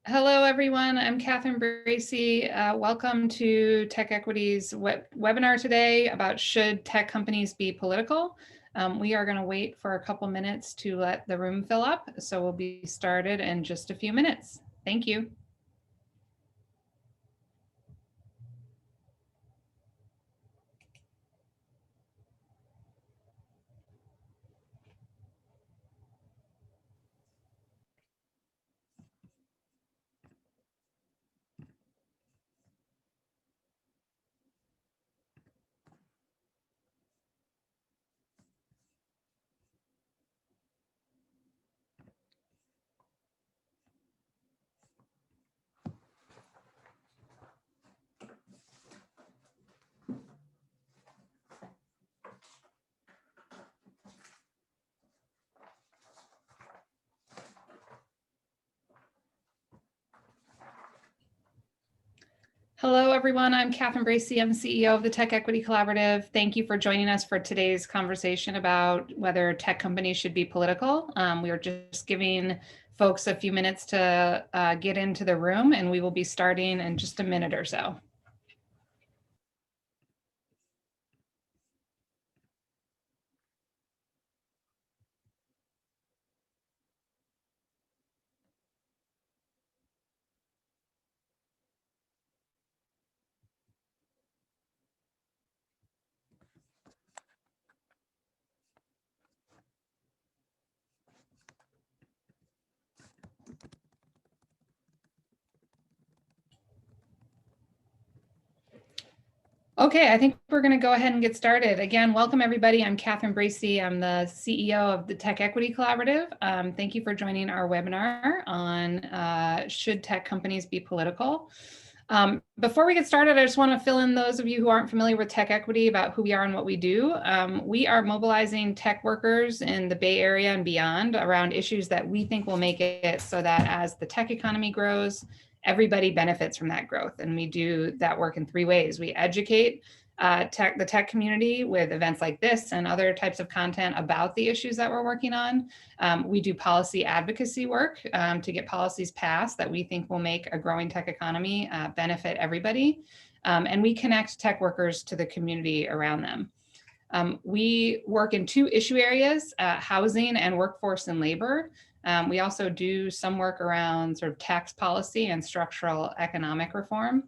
Hello, everyone. I'm Catherine Bracy. Welcome to TechEquity's webinar today about should tech companies be political. We are going to wait for a couple minutes to let the room fill up, so we'll be started in just a few minutes. Thank you. Hello, everyone. I'm Catherine Bracy. I'm the CEO of the TechEquity Collaborative. Thank you for joining us for today's conversation about whether tech companies should be political. We are just giving folks a few minutes to get into the room, and we will be starting in just a minute or so. Okay, I think we're going to go ahead and get started. Again, welcome everybody. I'm Catherine Bracy. I'm the CEO of the TechEquity Collaborative. Thank you for joining our webinar on should tech companies be political. Before we get started, I just want to fill in those of you who aren't familiar with TechEquity about who we are and what we do. We are mobilizing tech workers in the Bay Area and beyond around issues that we think will make it so that as the tech economy grows, everybody benefits from that growth. And we do that work in three ways. We educate the tech community with events like this and other types of content about the issues that we're working on. We do policy advocacy work to get policies passed that we think will make a growing tech economy benefit everybody. And we connect tech workers to the community around them. We work in two issue areas, housing and workforce and labor. We also do some work around sort of tax policy and structural economic reform.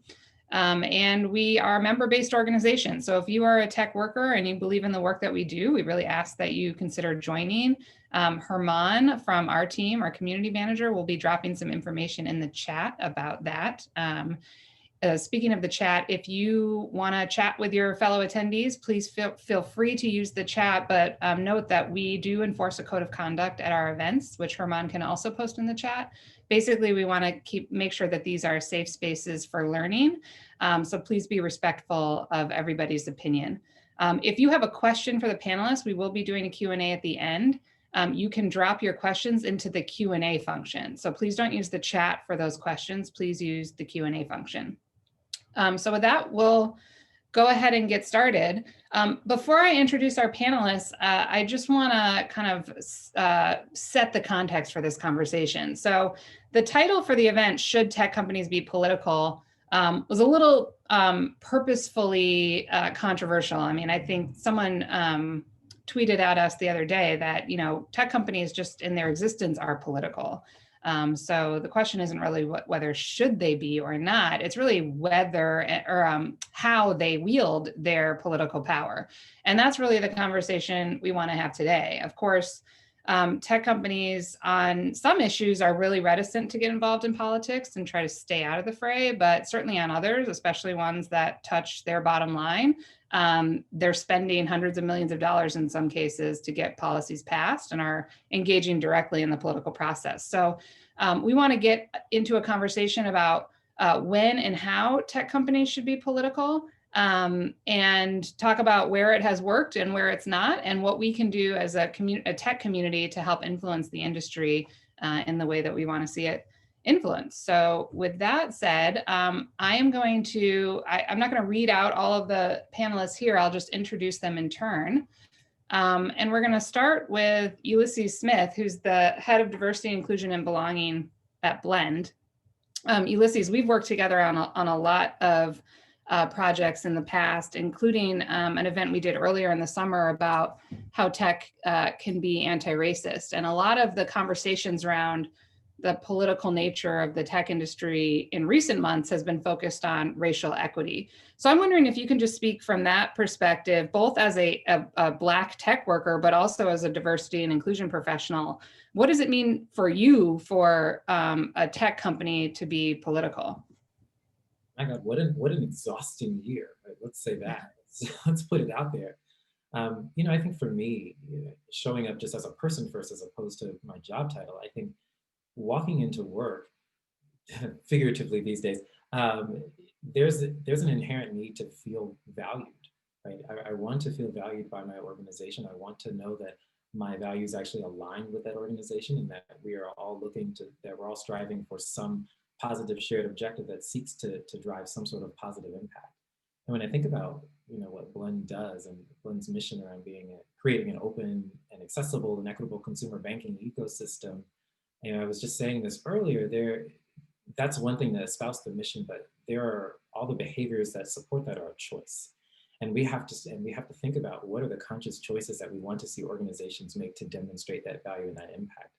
And we are a member-based organization. So if you are a tech worker and you believe in the work that we do, we really ask that you consider joining. Herman from our team, our community manager, will be dropping some information in the chat about that. Speaking of the chat, if you want to chat with your fellow attendees, please feel free to use the chat, but note that we do enforce a code of conduct at our events, which Herman can also post in the chat. Basically, we want to make sure that these are safe spaces for learning, so please be respectful of everybody's opinion. If you have a question for the panelists, we will be doing a Q&A at the end. You can drop your questions into the Q&A function. So please don't use the chat for those questions. Please use the Q&A function. So with that, we'll go ahead and get started. Before I introduce our panelists, I just want to kind of set the context for this conversation. So the title for the event, Should Tech Companies Be Political, was a little purposefully controversial. I mean, I think someone tweeted at us the other day that, tech companies just in their existence are political. So the question isn't really whether should they be or not, it's really whether or how they wield their political power. And that's really the conversation we want to have today. Of course, tech companies on some issues are really reticent to get involved in politics and try to stay out of the fray, but certainly on others, especially ones that touch their bottom line, they're spending hundreds of millions of dollars in some cases to get policies passed and are engaging directly in the political process. So we want to get into a conversation about when and how tech companies should be political, and talk about where it has worked and where it's not, and what we can do as a tech community to help influence the industry in the way that we want to see it influenced. So with that said, I'm not going to read out all of the panelists here. I'll just introduce them in turn. And we're going to start with Ulysses Smith, who's the head of diversity, inclusion, and belonging at Blend. Ulysses, we've worked together on a lot of projects in the past, including an event we did earlier in the summer about how tech can be anti-racist. And a lot of the conversations around the political nature of the tech industry in recent months has been focused on racial equity. So I'm wondering if you can just speak from that perspective, both as a Black tech worker, but also as a diversity and inclusion professional. What does it mean for you for a tech company to be political? My God, what an exhausting year. Right? Let's say that. Let's put it out there. I think for me, showing up just as a person first, as opposed to my job title, I think walking into work, figuratively these days, there's an inherent need to feel valued, right? I want to feel valued by my organization. I want to know that my values actually align with that organization, and that we are all that we're all striving for some positive shared objective that seeks to drive some sort of positive impact. And when I think about what Blend does and Blend's mission around creating an open and accessible and equitable consumer banking ecosystem, I was just saying this earlier, that's one thing that espouse the mission, but there are all the behaviors that support that are a choice. And we have to think about what are the conscious choices that we want to see organizations make to demonstrate that value and that impact.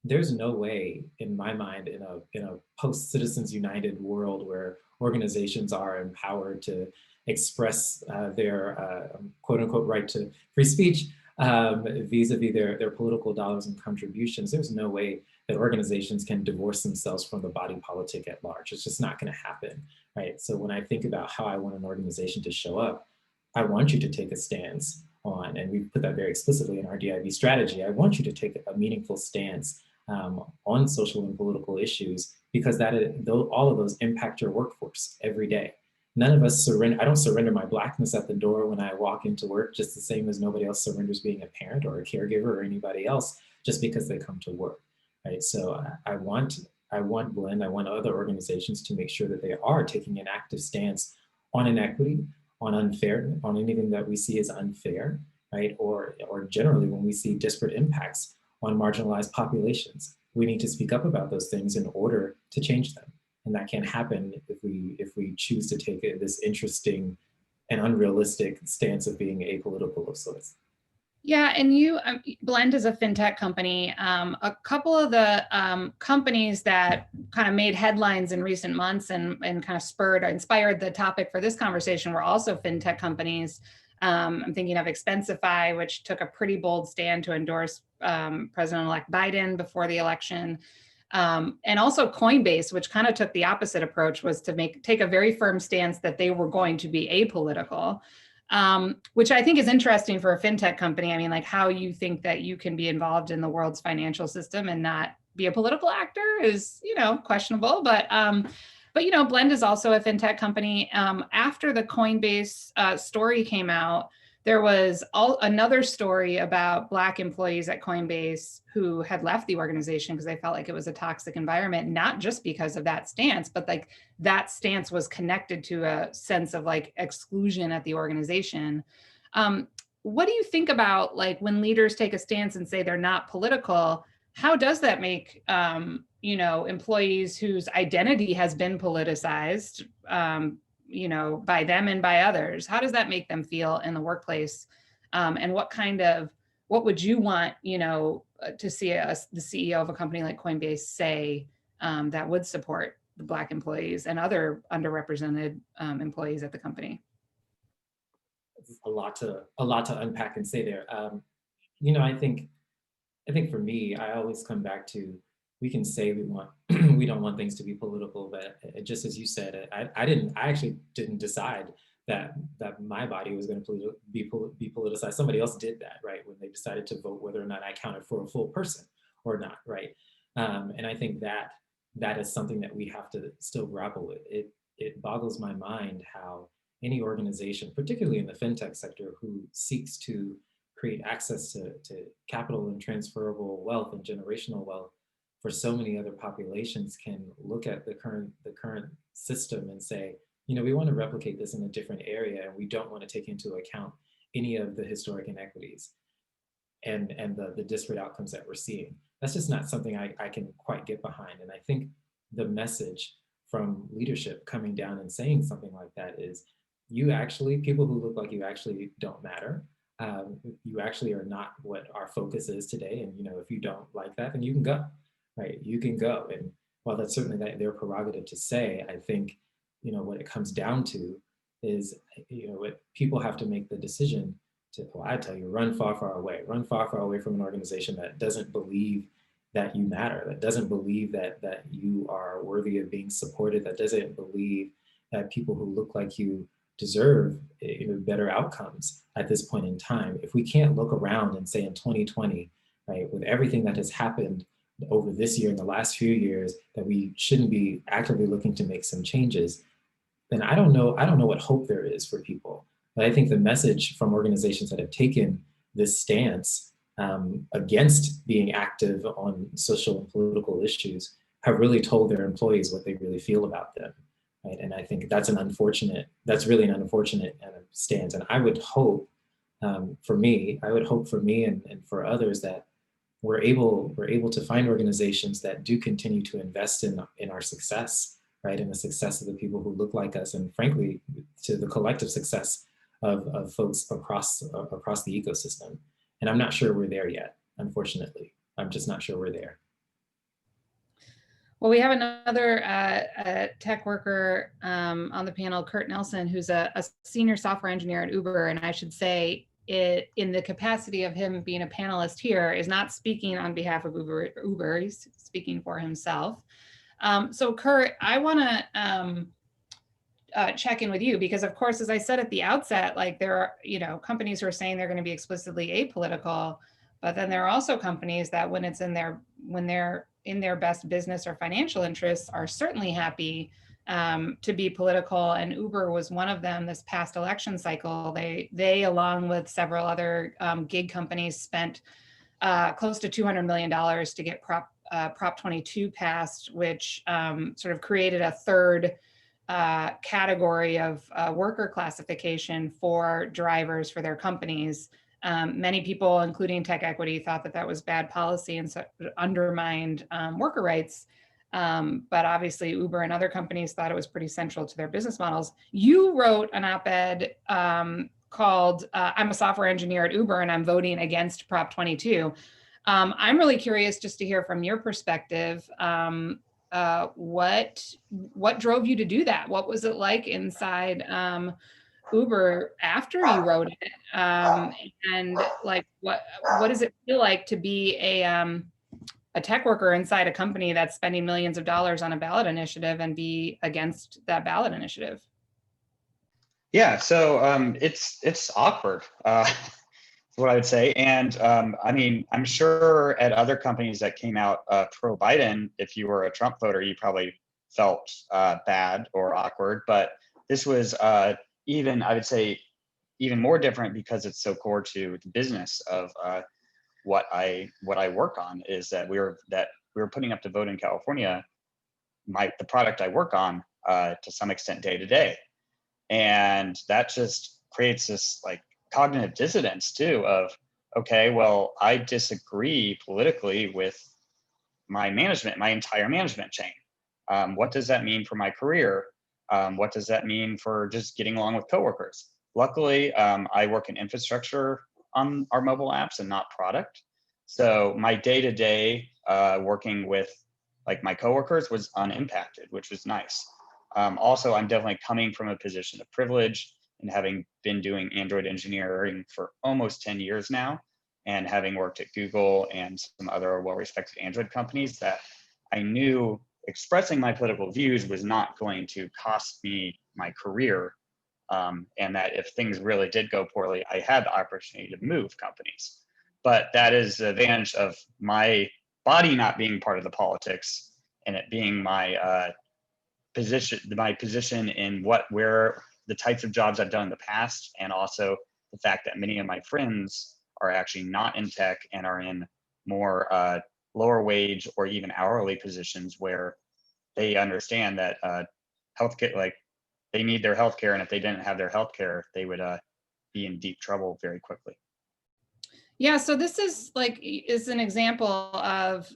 There's no way, in my mind, in a post Citizens United world where organizations are empowered to express their quote unquote right to free speech vis-a-vis their political dollars and contributions, there's no way that organizations can divorce themselves from the body politic at large. It's just not going to happen, right? So when I think about how I want an organization to show up, I want you to take a stance on, and we put that very explicitly in our DIB strategy, I want you to take a meaningful stance on social and political issues, because all of those impact your workforce every day. None of us surrender. I don't surrender my Blackness at the door when I walk into work, just the same as nobody else surrenders being a parent or a caregiver or anybody else just because they come to work, right? So I want Blend, I want other organizations to make sure that they are taking an active stance on inequity, on unfair, on anything that we see as unfair, right? Or generally when we see disparate impacts on marginalized populations. We need to speak up about those things in order to change them. And that can't happen if we choose to take this interesting and unrealistic stance of being apolitical of sorts. Yeah, and Blend is a fintech company. A couple of the companies that kind of made headlines in recent months and kind of spurred or inspired the topic for this conversation were also fintech companies. I'm thinking of Expensify, which took a pretty bold stand to endorse President-elect Biden before the election. And also Coinbase, which kind of took the opposite approach, was to take a very firm stance that they were going to be apolitical. Which I think is interesting for a fintech company. I mean, like how you think that you can be involved in the world's financial system and not be a political actor is, questionable. But Blend is also a fintech company. After the Coinbase story came out, there was another story about Black employees at Coinbase who had left the organization because they felt like it was a toxic environment, not just because of that stance, but like that stance was connected to a sense of like exclusion at the organization. What do you think about like when leaders take a stance and say they're not political? How does that make employees whose identity has been politicized, by them and by others? How does that make them feel in the workplace? And what would you want, to see the CEO of a company like Coinbase say that would support the Black employees and other underrepresented employees at the company? A lot to unpack and say there. I think for me, I always come back to, we can say we don't want things to be political, but just as you said, I actually didn't decide that my body was going to be politicized. Somebody else did that, right? When they decided to vote whether or not I counted for a full person or not, right? And I think that is something that we have to still grapple with. It boggles my mind how any organization, particularly in the fintech sector, who seeks to create access to capital and transferable wealth and generational wealth for so many other populations, can look at the current system and say, we want to replicate this in a different area, and we don't want to take into account any of the historic inequities and the disparate outcomes that we're seeing. That's just not something I can quite get behind. And I think the message from leadership coming down and saying something like that is, people who look like you actually don't matter. You actually are not what our focus is today. And, if you don't like that, then you can go, right? You can go. And while that's certainly their prerogative to say, I think, what it comes down to is, what people have to make the decision to, well, I tell you, run far, far away from an organization that doesn't believe that you matter, that doesn't believe that you are worthy of being supported, that doesn't believe that people who look like you deserve better outcomes at this point in time. If we can't look around and say in 2020, right, with everything that has happened over this year and the last few years, that we shouldn't be actively looking to make some changes, then I don't know what hope there is for people. But I think the message from organizations that have taken this stance against being active on social and political issues have really told their employees what they really feel about them. Right? And I think that's really an unfortunate stance. And I would hope for me and for others that we're able to find organizations that do continue to invest in our success, right? And the success of the people who look like us, and frankly, to the collective success of folks across the ecosystem. And I'm not sure we're there yet, unfortunately. I'm just not sure we're there. Well, we have another tech worker on the panel, Kurt Nelson, who's a senior software engineer at Uber. And I should say, in the capacity of him being a panelist here, is not speaking on behalf of Uber, he's speaking for himself. So Kurt, I want to check in with you because, of course, as I said at the outset, like there are companies who are saying they're going to be explicitly apolitical, but then there are also companies that when they're in their best business or financial interests are certainly happy to be political. And Uber was one of them this past election cycle. They along with several other gig companies spent close to $200 million to get Prop 22 passed, which sort of created a third category of worker classification for drivers for their companies. Many people, including TechEquity, thought that was bad policy and so undermined worker rights. But obviously Uber and other companies thought it was pretty central to their business models. You wrote an op-ed called I'm a software engineer at Uber and I'm voting against Prop 22. I'm really curious just to hear from your perspective, what drove you to do that? What was it like inside Uber after you wrote it? And like, what does it feel like to be a tech worker inside a company that's spending millions of dollars on a ballot initiative and be against that ballot initiative? Yeah, so it's awkward. What I would say. And I mean, I'm sure at other companies that came out pro-Biden, if you were a Trump voter, you probably felt bad or awkward. But this was I would say, even more different because it's so core to the business of what I work on is that we were putting up to vote in California, the product I work on to some extent day to day. And that just creates this like cognitive dissonance too of, okay, well, I disagree politically with my entire management chain. What does that mean for my career? What does that mean for just getting along with coworkers? Luckily, I work in infrastructure on our mobile apps and not product. So my day-to-day working with like my coworkers was unimpacted, which was nice. Also, I'm definitely coming from a position of privilege and having been doing Android engineering for almost 10 years now, and having worked at Google and some other well-respected Android companies, that I knew expressing my political views was not going to cost me my career. And that if things really did go poorly, I had the opportunity to move companies. But that is the advantage of my body not being part of the politics and it being my position in where the types of jobs I've done in the past, and also the fact that many of my friends are actually not in tech and are in more lower wage or even hourly positions where they understand that healthcare, like they need their healthcare, and if they didn't have their healthcare, they would be in deep trouble very quickly. Yeah, so this is an example of,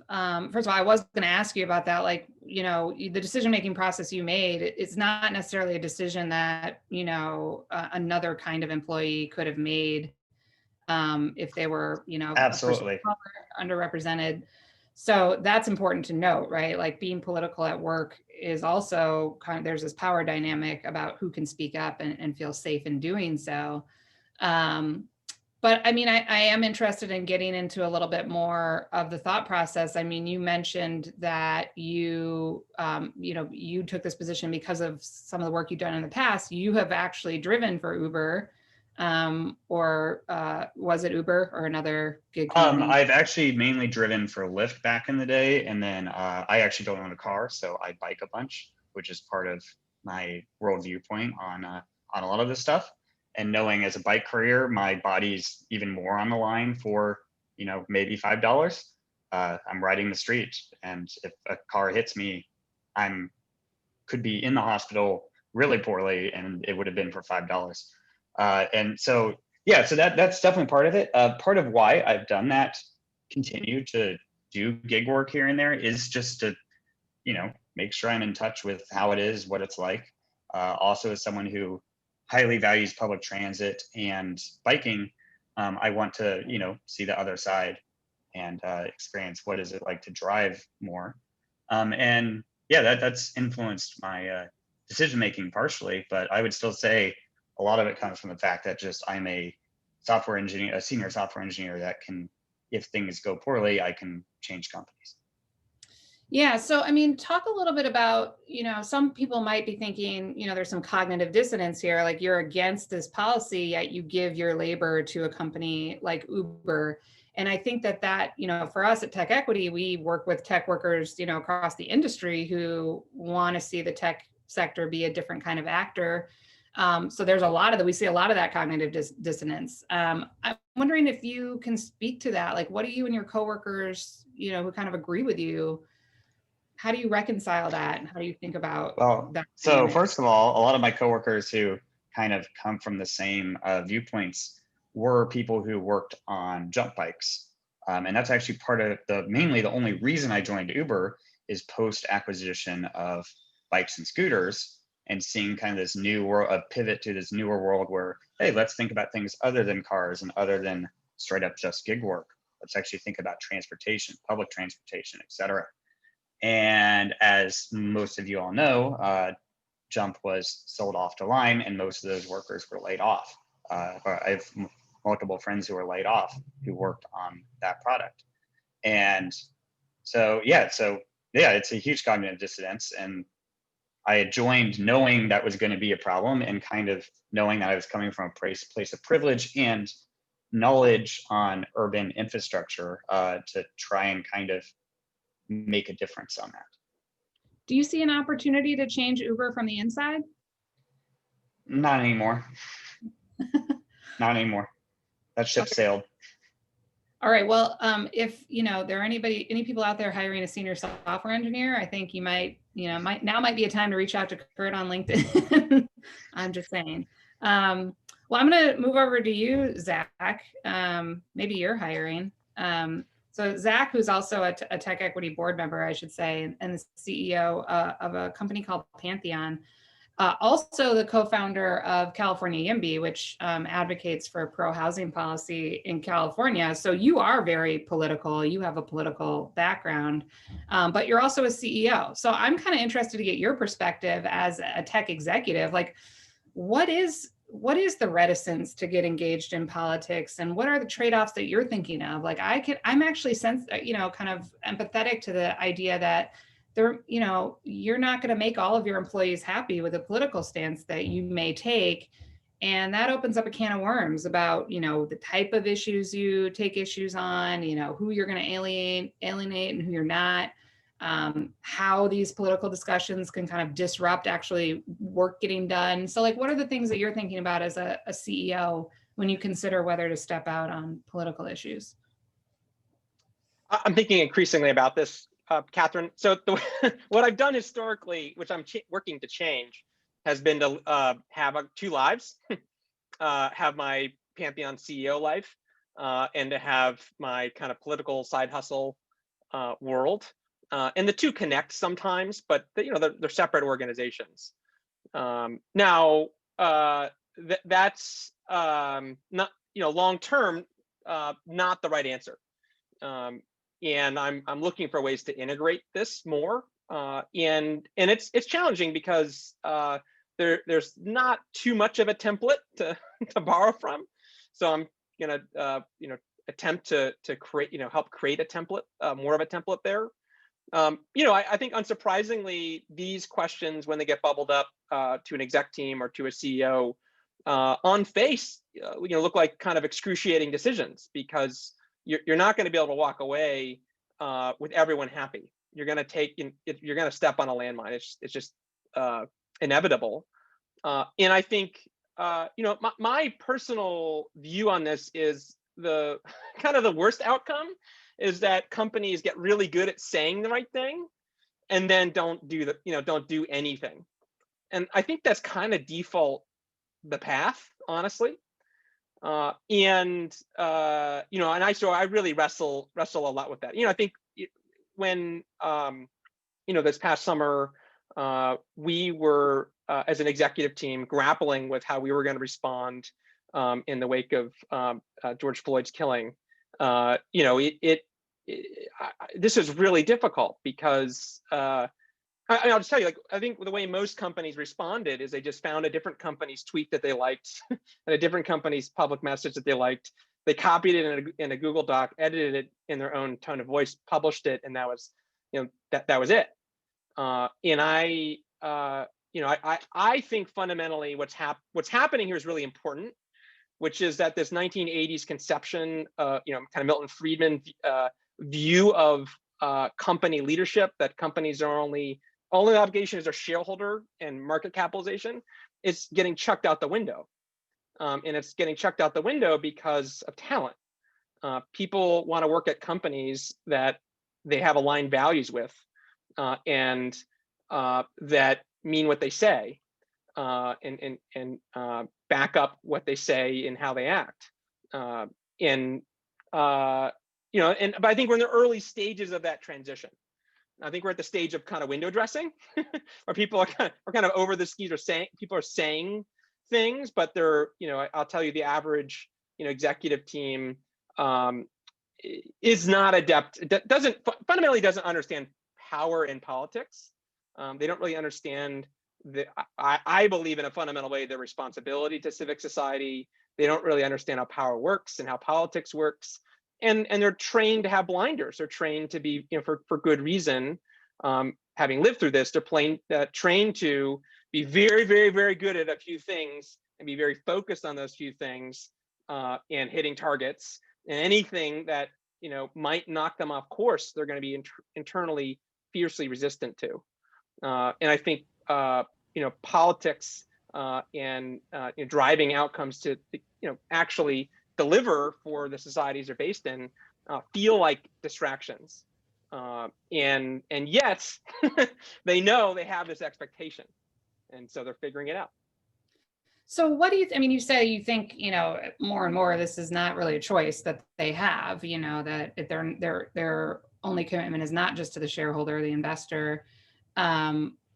first of all, I was going to ask you about that. Like, the decision-making process you made, it's not necessarily a decision that, another kind of employee could have made if they were, a person of Absolutely. color, underrepresented. So that's important to note, right? Like being political at work is also there's this power dynamic about who can speak up and feel safe in doing so. But I mean, I am interested in getting into a little bit more of the thought process. I mean, you mentioned that you took this position because of some of the work you've done in the past. You have actually driven for Uber, or was it Uber or another gig company? I've actually mainly driven for Lyft back in the day, and then I actually don't own a car, so I bike a bunch, which is part of my world viewpoint on a lot of this stuff. And knowing as a bike courier, my body's even more on the line for maybe $5. I'm riding the street, and if a car hits me, could be in the hospital really poorly, and it would have been for $5. And so yeah, so that's definitely part of it. Part of why I've done that, continue to do gig work here and there, is just to make sure I'm in touch with how it is, what it's like. Also, as someone who highly values public transit and biking, I want to see the other side and experience what is it like to drive more. And yeah, that's influenced my decision making partially, but I would still say a lot of it comes from the fact that just I'm a software engineer, a senior software engineer that can, if things go poorly, I can change companies. Yeah. So, I mean, talk a little bit about, some people might be thinking, there's some cognitive dissonance here, like you're against this policy, yet you give your labor to a company like Uber. And I think that, for us at TechEquity, we work with tech workers, across the industry who want to see the tech sector be a different kind of actor. So there's we see a lot of that cognitive dissonance. I'm wondering if you can speak to that. Like, what do you and your coworkers, who kind of agree with you, how do you reconcile that? And how do you think about that? So dynamic? first of all, a lot of my coworkers who kind of come from the same viewpoints were people who worked on jump bikes. And that's actually mainly the only reason I joined Uber is post acquisition of bikes and scooters, and seeing kind of this new world, a pivot to this newer world where, hey, let's think about things other than cars and other than straight up just gig work. Let's actually think about transportation, public transportation, et cetera. And as most of you all know, Jump was sold off to Lime, and most of those workers were laid off. I have multiple friends who were laid off who worked on that product. And so it's a huge cognitive dissonance. And I had joined knowing that was going to be a problem, and kind of knowing that I was coming from a place of privilege and knowledge on urban infrastructure to try and kind of make a difference on that. Do you see an opportunity to change Uber from the inside? Not anymore. Not anymore. That ship sailed. All right. Well, if there are any people out there hiring a senior software engineer, I think you might be a time to reach out to Kurt on LinkedIn. I'm just saying. Well, I'm going to move over to you, Zach. Maybe you're hiring. So Zach, who's also a TechEquity board member, I should say, and the CEO of a company called Pantheon, also the co-founder of California YIMBY, which advocates for pro-housing policy in California. So you are very political. You have a political background, but you're also a CEO. So I'm kind of interested to get your perspective as a tech executive. Like, what is the reticence to get engaged in politics, and what are the trade-offs that you're thinking of? Like, I'm actually kind of empathetic to the idea that you're not going to make all of your employees happy with a political stance that you may take. And that opens up a can of worms about, the type of issues you take issues on, who you're going to alienate and who you're not. How these political discussions can kind of disrupt actually work getting done. So, like, what are the things that you're thinking about as a CEO when you consider whether to step out on political issues? I'm thinking increasingly about this, Catherine. So what I've done historically, which I'm working to change, has been to have two lives. Have my Pantheon CEO life, and to have my kind of political side hustle world. And the two connect sometimes, but they're separate organizations. Now, that's not, long term, not the right answer. And I'm looking for ways to integrate this more. And it's challenging because there's not too much of a template to borrow from. So I'm gonna attempt to create, help create a template, more of a template there. I think unsurprisingly, these questions, when they get bubbled up to an exec team or to a CEO, on face, look like kind of excruciating decisions, because you're not going to be able to walk away with everyone happy. You're going to step on a landmine. It's just inevitable. And I think my personal view on this is the kind of the worst outcome is that companies get really good at saying the right thing and then don't do anything. And I think that's kind of default the path, honestly. And I really wrestle a lot with that. I think when this past summer, we were as an executive team grappling with how we were going to respond in the wake of George Floyd's killing. This is really difficult because I'll just tell you, I think the way most companies responded is they just found a different company's tweet that they liked and a different company's public message that they liked. They copied it in a Google Doc, edited it in their own tone of voice, published it, and that was, that was it. And I think fundamentally what's happening here is really important, which is that this 1980s conception, kind of Milton Friedman view of company leadership, that companies are only obligation is their shareholder and market capitalization, is getting chucked out the window. And it's getting chucked out the window because of talent. People want to work at companies that they have aligned values with, and that mean what they say, and back up what they say and how they act. But I think we're in the early stages of that transition. I think we're at the stage of kind of window dressing, where people are kind of over the skis, or people are saying things, but they're, I'll tell you, the average, executive team is not adept. Fundamentally doesn't understand power in politics. They don't really understand I believe in a fundamental way, their responsibility to civic society. They don't really understand how power works and how politics works. And they're trained to have blinders. They're trained to be, for good reason, having lived through this, they're trained to be very, very, very good at a few things and be very focused on those few things, and hitting targets. And anything that, might knock them off course, they're going to be internally fiercely resistant to. And I think, politics and driving outcomes to, actually deliver for the societies they're based in, feel like distractions. And yet they know they have this expectation. And so they're figuring it out. So what do you, you say you think, more and more, this is not really a choice that they have, that if their only commitment is not just to the shareholder, the investor.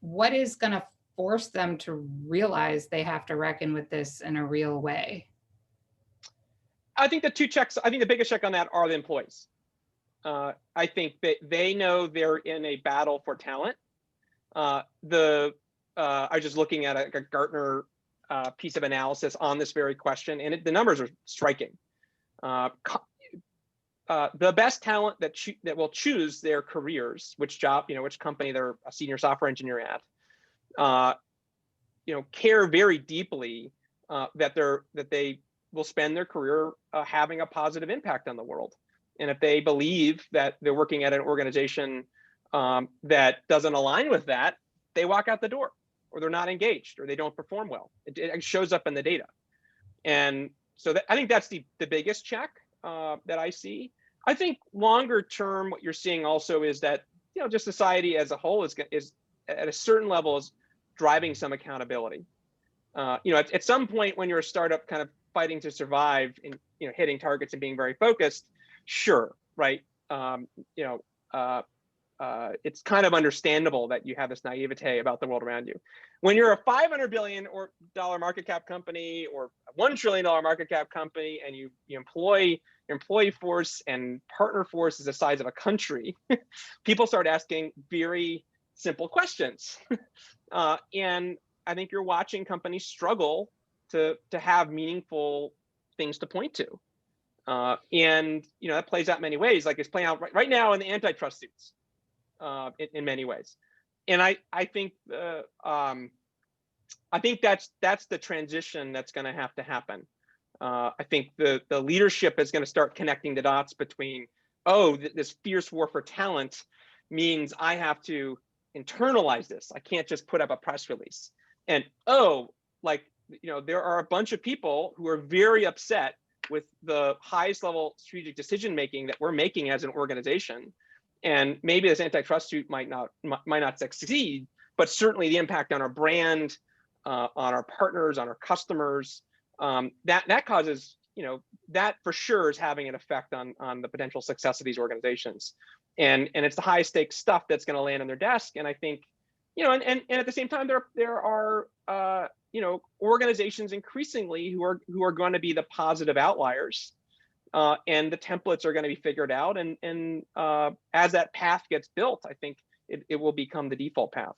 What is going to force them to realize they have to reckon with this in a real way? I think the biggest check on that are the employees. I think that they know they're in a battle for talent. I was just looking at a Gartner piece of analysis on this very question, and the numbers are striking. The best talent that will choose their careers, which job, which company they're a senior software engineer at, care very deeply that they will spend their career having a positive impact on the world. And if they believe that they're working at an organization that doesn't align with that, they walk out the door, or they're not engaged, or they don't perform well. It shows up in the data. And so I think that's the biggest check that I see. I think longer term, what you're seeing also is that, just society as a whole is at a certain level is driving some accountability. At some point when you're a startup kind of fighting to survive hitting targets and being very focused, sure, right? It's kind of understandable that you have this naivete about the world around you. When you're a $500 billion market cap company or a $1 trillion market cap company, and you employ your employee force and partner force is the size of a country, people start asking very simple questions. And I think you're watching companies struggle to have meaningful things to point to. And that plays out in many ways. Like it's playing out right now in the antitrust suits. In many ways, and I think that's the transition that's going to have to happen. I think the leadership is going to start connecting the dots between, this fierce war for talent means I have to internalize this. I can't just put up a press release. And there are a bunch of people who are very upset with the highest level strategic decision making that we're making as an organization. And maybe this antitrust suit might not succeed, but certainly the impact on our brand, on our partners, on our customers, that causes, that for sure is having an effect on the potential success of these organizations. And it's the high stakes stuff that's going to land on their desk. And I think, and at the same time, there are organizations increasingly who are going to be the positive outliers. And the templates are going to be figured out, and as that path gets built, I think it will become the default path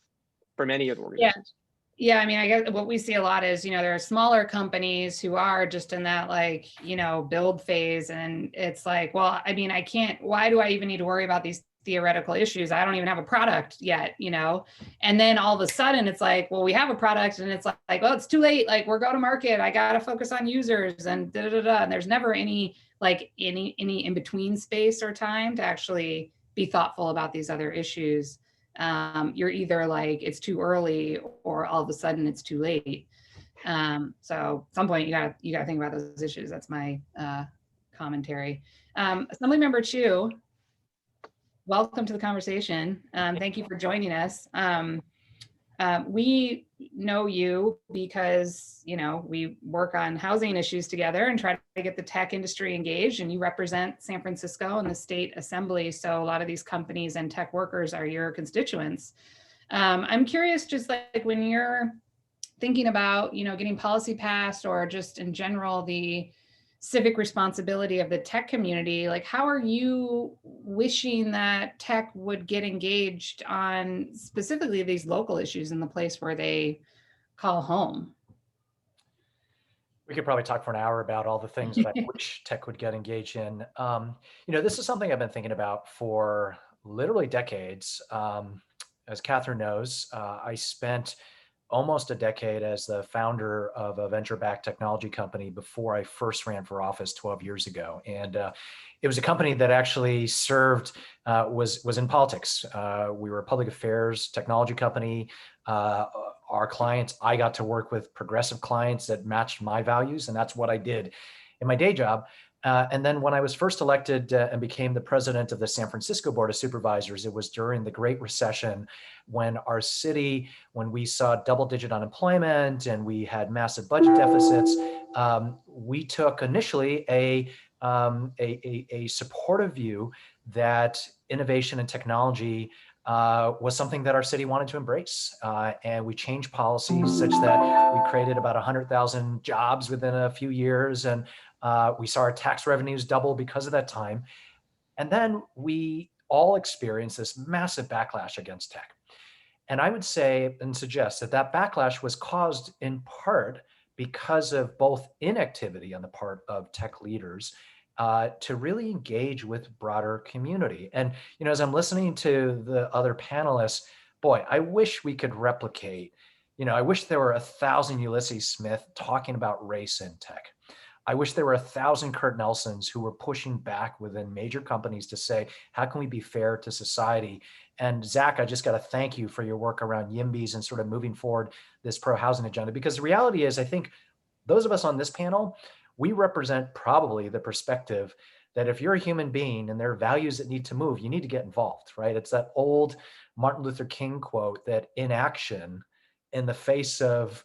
for many of the organizations. Yeah, I mean, I guess what we see a lot is, there are smaller companies who are just in that build phase, and it's like, well, I mean, why do I even need to worry about these theoretical issues? I don't even have a product yet, and then all of a sudden it's like, well, we have a product, and it's like, well, it's too late. Like, we're go to market. I got to focus on users and and there's never any in between space or time to actually be thoughtful about these other issues. You're either like, it's too early, or all of a sudden it's too late. So at some point you gotta think about those issues. That's my commentary. Assemblymember Chiu, welcome to the conversation. Thank you for joining us. We know you because, we work on housing issues together and try to get the tech industry engaged, and you represent San Francisco and the state assembly. So a lot of these companies and tech workers are your constituents. I'm curious, just like when you're thinking about, getting policy passed, or just in general, the civic responsibility of the tech community, like how are you wishing that tech would get engaged on specifically these local issues in the place where they call home? We could probably talk for an hour about all the things that I wish tech would get engaged in. This is something I've been thinking about for literally decades. As Catherine knows, I spent almost a decade as the founder of a venture-backed technology company before I first ran for office 12 years ago. And it was a company that actually served, was in politics. We were a public affairs technology company. Our clients, I got to work with progressive clients that matched my values, and that's what I did in my day job. And then when I was first elected and became the president of the San Francisco Board of Supervisors, it was during the Great Recession, when our city, when we saw double-digit unemployment and we had massive budget deficits, we took initially a supportive view that innovation and technology was something that our city wanted to embrace. And we changed policies such that we created about 100,000 jobs within a few years. And we saw our tax revenues double because of that time. And then we all experienced this massive backlash against tech. And I would say and suggest that that backlash was caused in part because of both inactivity on the part of tech leaders to really engage with broader community. And, as I'm listening to the other panelists, boy, I wish we could replicate, I wish there were 1,000 Ulysses Smith talking about race in tech. I wish there were 1,000 Kurt Nelsons who were pushing back within major companies to say, how can we be fair to society? And Zach, I just got to thank you for your work around YIMBYs and sort of moving forward this pro-housing agenda, because the reality is, I think those of us on this panel, we represent probably the perspective that if you're a human being and there are values that need to move, you need to get involved, right? It's that old Martin Luther King quote that inaction in the face of,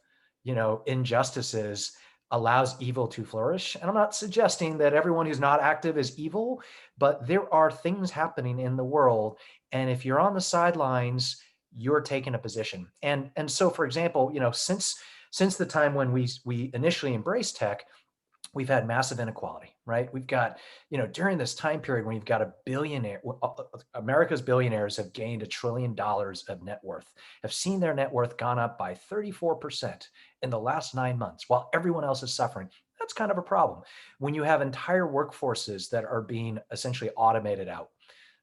injustices allows evil to flourish. And I'm not suggesting that everyone who's not active is evil, but there are things happening in the world. And if you're on the sidelines, you're taking a position. And so, for example, since the time when we initially embraced tech, we've had massive inequality, right? We've got, during this time period when you've got a billionaire, America's billionaires have gained $1 trillion of net worth, have seen their net worth gone up by 34% in the last 9 months, while everyone else is suffering. That's kind of a problem. When you have entire workforces that are being essentially automated out,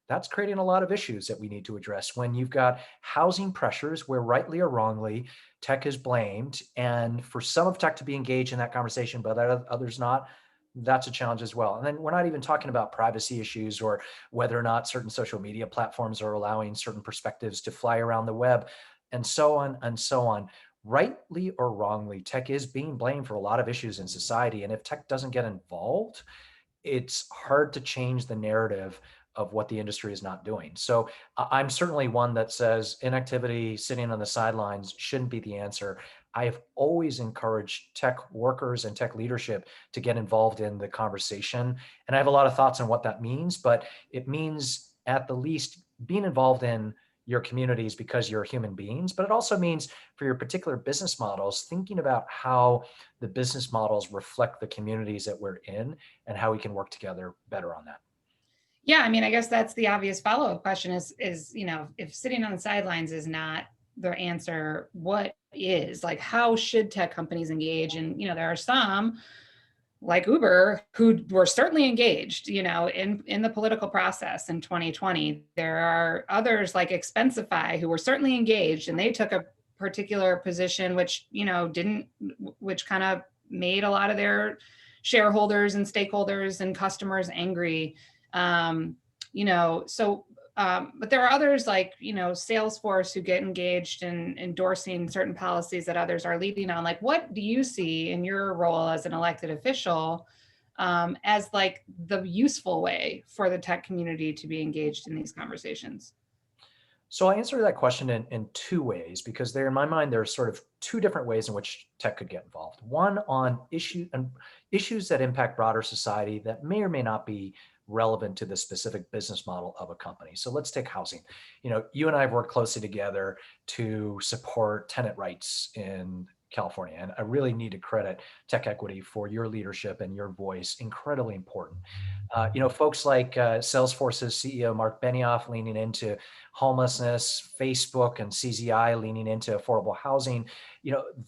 that's creating a lot of issues that we need to address. When you've got housing pressures where rightly or wrongly, tech is blamed, and for some of tech to be engaged in that conversation, but others not, that's a challenge as well. And then we're not even talking about privacy issues or whether or not certain social media platforms are allowing certain perspectives to fly around the web, and so on and so on. Rightly or wrongly, tech is being blamed for a lot of issues in society. And if tech doesn't get involved, it's hard to change the narrative of what the industry is not doing. So I'm certainly one that says inactivity, sitting on the sidelines shouldn't be the answer. I have always encouraged tech workers and tech leadership to get involved in the conversation. And I have a lot of thoughts on what that means, but it means at the least being involved in your communities because you're human beings, but it also means for your particular business models, thinking about how the business models reflect the communities that we're in and how we can work together better on that. Yeah, I mean, I guess that's the obvious follow-up question is, if sitting on the sidelines is not the answer, what is? Like, how should tech companies engage? And, there are some like Uber who were certainly engaged, in the political process in 2020. There are others like Expensify who were certainly engaged, and they took a particular position, which, which kind of made a lot of their shareholders and stakeholders and customers angry. But there are others like, Salesforce who get engaged in endorsing certain policies that others are leading on. Like, what do you see in your role as an elected official as like the useful way for the tech community to be engaged in these conversations? So I answer that question in two ways, because in my mind, there are sort of two different ways in which tech could get involved. One on issues that impact broader society that may or may not be relevant to the specific business model of a company. So let's take housing. You and I have worked closely together to support tenant rights in California. And I really need to credit TechEquity for your leadership and your voice. Incredibly important. Folks like Salesforce's CEO, Mark Benioff, leaning into homelessness, Facebook and CZI leaning into affordable housing.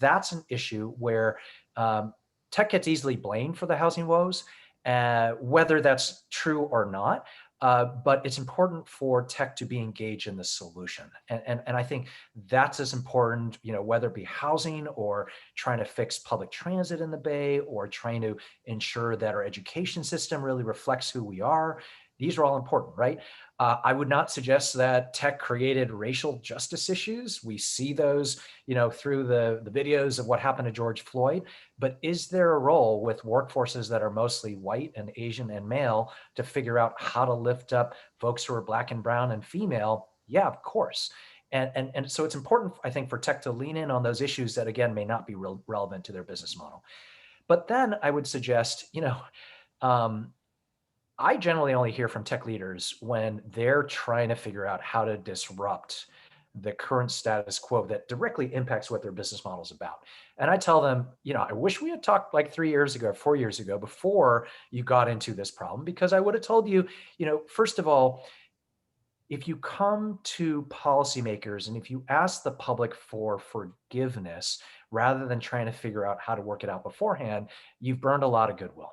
That's an issue where tech gets easily blamed for the housing woes, whether that's true or not. But it's important for tech to be engaged in the solution. And I think that's as important, whether it be housing or trying to fix public transit in the Bay or trying to ensure that our education system really reflects who we are. These are all important, right? I would not suggest that tech created racial justice issues. We see those, through the videos of what happened to George Floyd. But is there a role with workforces that are mostly white and Asian and male to figure out how to lift up folks who are Black and brown and female? Yeah, of course. And so it's important, I think, for tech to lean in on those issues that, again, may not be relevant to their business model. But then I would suggest, I generally only hear from tech leaders when they're trying to figure out how to disrupt the current status quo that directly impacts what their business model is about. And I tell them, I wish we had talked like 3 years ago, 4 years ago, before you got into this problem, because I would have told you, first of all, if you come to policymakers and if you ask the public for forgiveness rather than trying to figure out how to work it out beforehand, you've burned a lot of goodwill.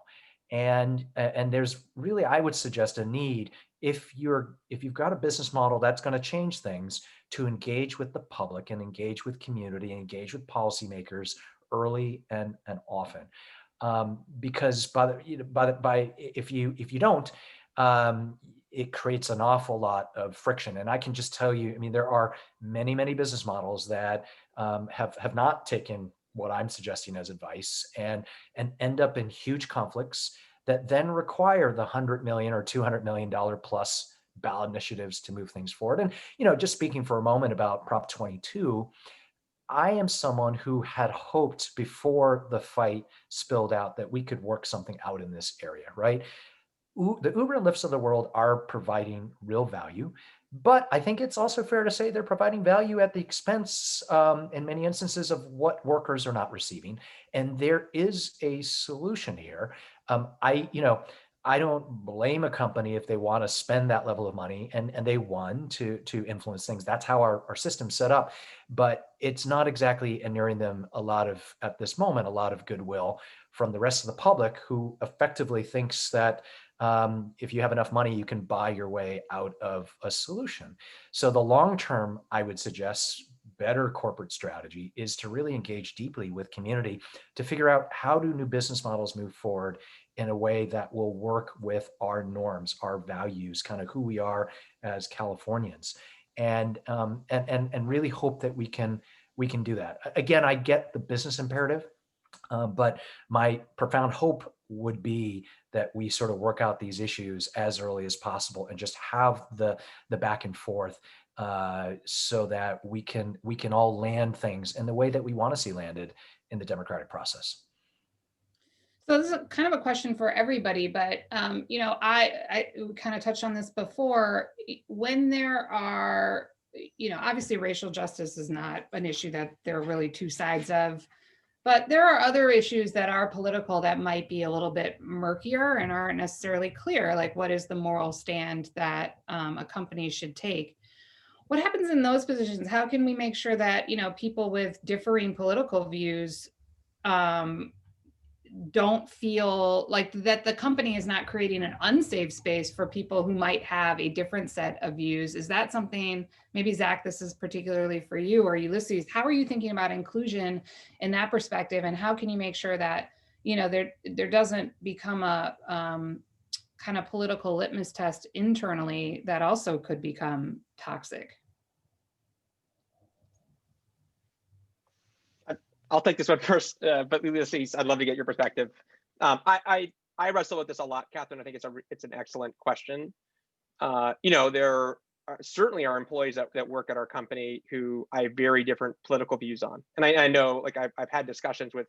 And there's really, I would suggest, a need, if you've got a business model that's going to change things, to engage with the public and engage with community and engage with policymakers early and often. Because if you don't, it creates an awful lot of friction. And I can just tell you, there are many business models that have not taken what I'm suggesting as advice and end up in huge conflicts that then require the $100 million or $200 million plus ballot initiatives to move things forward. And, just speaking for a moment about Prop 22, I am someone who had hoped before the fight spilled out that we could work something out in this area, right? The Uber and Lyfts of the world are providing real value, but I think it's also fair to say they're providing value at the expense, in many instances, of what workers are not receiving. And there is a solution here. I don't blame a company if they want to spend that level of money, and they won to influence things. That's how our system's set up. But it's not exactly inuring them at this moment, a lot of goodwill from the rest of the public, who effectively thinks that if you have enough money, you can buy your way out of a solution. So the long term, I would suggest, better corporate strategy is to really engage deeply with community to figure out how do new business models move forward in a way that will work with our norms, our values, kind of who we are as Californians, and really hope that we can do that. Again, I get the business imperative, but my profound hope would be that we sort of work out these issues as early as possible and just have the back and forth, so that we can all land things in the way that we want to see landed in the democratic process. So this is kind of a question for everybody, but I kind of touched on this before. When there are, obviously racial justice is not an issue that there are really two sides of. But there are other issues that are political that might be a little bit murkier and aren't necessarily clear, like what is the moral stand that a company should take? What happens in those positions? How can we make sure that people with differing political views don't feel like that the company is not creating an unsafe space for people who might have a different set of views? Is that something, maybe Zach, this is particularly for you, or Ulysses, how are you thinking about inclusion in that perspective? And how can you make sure that, there doesn't become a kind of political litmus test internally that also could become toxic? I'll take this one first, but Ulysses, I'd love to get your perspective. I wrestle with this a lot, Catherine. I think it's an excellent question. There certainly are employees that work at our company who I have very different political views on, and I know, like, I've had discussions with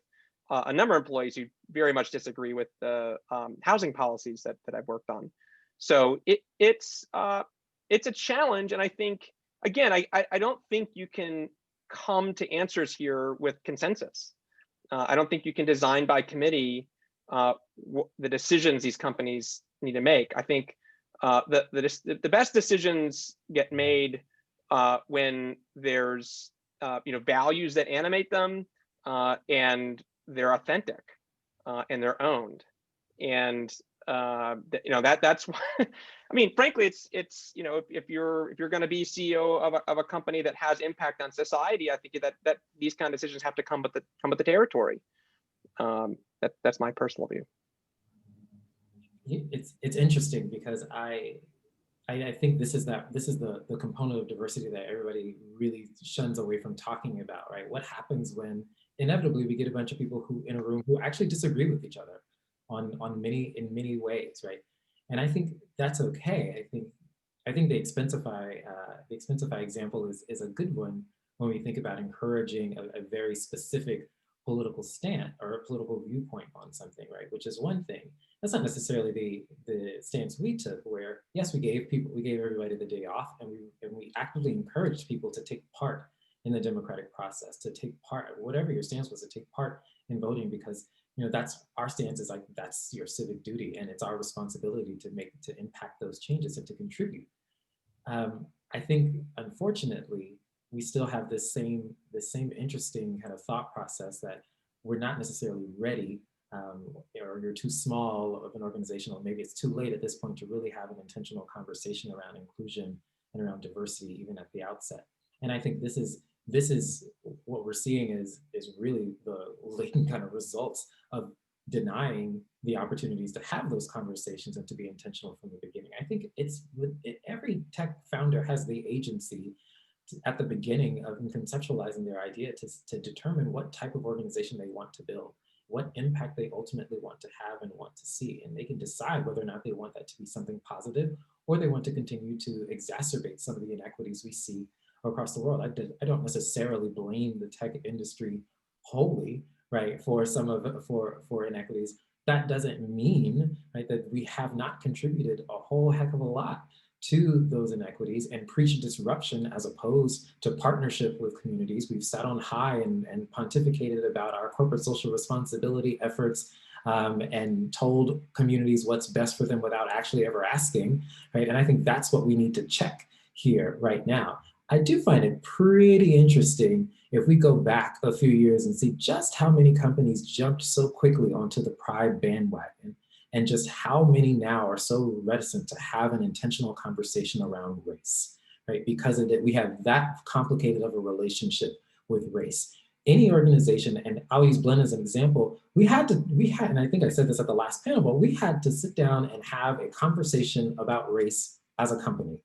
a number of employees who very much disagree with the housing policies that I've worked on. So it's a challenge, and I think, again, I don't think you can come to answers here with consensus. I don't think you can design by committee the decisions these companies need to make. I think the best decisions get made when there's values that animate them, and they're authentic, and they're owned, and that's why. I mean, frankly, it's if you're going to be CEO of a company that has impact on society, I think that these kind of decisions have to come with the territory. That's my personal view. It's interesting because I think this is the component of diversity that everybody really shuns away from talking about, right? What happens when inevitably we get a bunch of people in a room who actually disagree with each other in many ways, right? And I think that's okay. I think the Expensify example is a good one when we think about encouraging a very specific political stand or a political viewpoint on something, right? Which is one thing. That's not necessarily the stance we took, where yes, we gave everybody the day off, and we actively encouraged people to take part in the democratic process, to take part, whatever your stance was, to take part in voting, because that's our stance, is like that's your civic duty, and it's our responsibility to impact those changes and to contribute. I think, unfortunately, we still have this same interesting kind of thought process that we're not necessarily ready, or you're too small of an organization, or maybe it's too late at this point to really have an intentional conversation around inclusion and around diversity, even at the outset. And I think this is what we're seeing is really the latent kind of results of denying the opportunities to have those conversations and to be intentional from the beginning. I think every tech founder has the agency at the beginning of conceptualizing their idea to determine what type of organization they want to build, what impact they ultimately want to have and want to see. And they can decide whether or not they want that to be something positive, or they want to continue to exacerbate some of the inequities we see across the world. I don't necessarily blame the tech industry wholly, right, for some of for inequities. That doesn't mean, right, that we have not contributed a whole heck of a lot to those inequities and preach disruption as opposed to partnership with communities. We've sat on high and pontificated about our corporate social responsibility efforts, and told communities what's best for them without actually ever asking, right? And I think that's what we need to check here right now. I do find it pretty interesting if we go back a few years and see just how many companies jumped so quickly onto the Pride bandwagon, and just how many now are so reticent to have an intentional conversation around race, right? Because of it, we have that complicated of a relationship with race. Any organization, and I'll use Blend as an example, we had, and I think I said this at the last panel, but we had to sit down and have a conversation about race as a company.